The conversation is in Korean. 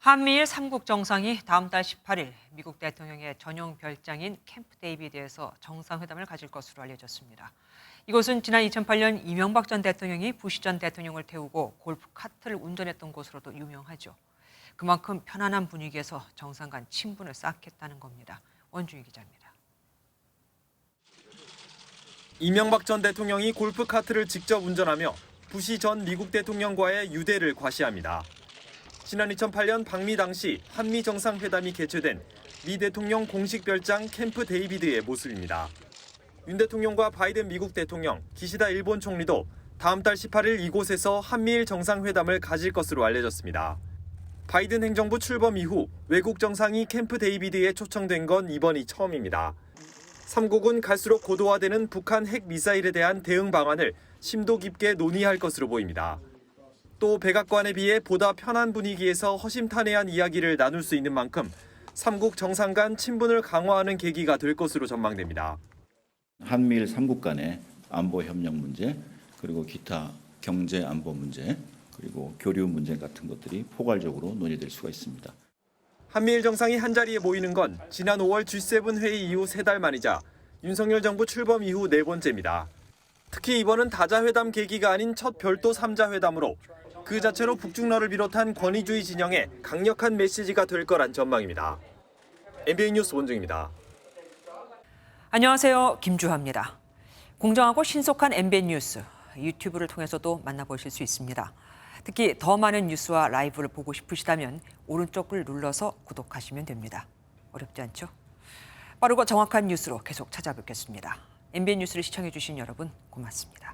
한미일 3국 정상이 다음 달 18일 미국 대통령의 전용 별장인 캠프 데이비드에서 정상회담을 가질 것으로 알려졌습니다. 이곳은 지난 2008년 이명박 전 대통령이 부시 전 대통령을 태우고 골프 카트를 운전했던 곳으로도 유명하죠. 그만큼 편안한 분위기에서 정상 간 친분을 쌓겠다는 겁니다. 원주희 기자입니다. 이명박 전 대통령이 골프 카트를 직접 운전하며 부시 전 미국 대통령과의 유대를 과시합니다. 지난 2008년 방미 당시 한미 정상회담이 개최된 미 대통령 공식 별장 캠프 데이비드의 모습입니다. 윤 대통령과 바이든 미국 대통령, 기시다 일본 총리도 다음 달 18일 이곳에서 한미일 정상회담을 가질 것으로 알려졌습니다. 바이든 행정부 출범 이후 외국 정상이 캠프 데이비드에 초청된 건 이번이 처음입니다. 3국은 갈수록 고도화되는 북한 핵 미사일에 대한 대응 방안을 심도 깊게 논의할 것으로 보입니다. 또 백악관에 비해 보다 편한 분위기에서 허심탄회한 이야기를 나눌 수 있는 만큼 3국 정상 간 친분을 강화하는 계기가 될 것으로 전망됩니다. 한미일 3국 간의 안보 협력 문제, 그리고 기타 경제 안보 문제, 그리고 교류 문제 같은 것들이 포괄적으로 논의될 수가 있습니다. 한미일 정상이 한자리에 모이는 건 지난 5월 G7 회의 이후 3달 만이자 윤석열 정부 출범 이후 4번째입니다. 특히 이번은 다자회담 계기가 아닌 첫 별도 3자 회담으로 그 자체로 북중러를 비롯한 권위주의 진영에 강력한 메시지가 될 거란 전망입니다. MBN 뉴스 원중입니다. 안녕하세요. 김주하입니다. 공정하고 신속한 MBN 뉴스, 유튜브를 통해서도 만나보실 수 있습니다. 특히 더 많은 뉴스와 라이브를 보고 싶으시다면 오른쪽을 눌러서 구독하시면 됩니다. 어렵지 않죠? 빠르고 정확한 뉴스로 계속 찾아뵙겠습니다. MBN 뉴스를 시청해주신 여러분 고맙습니다.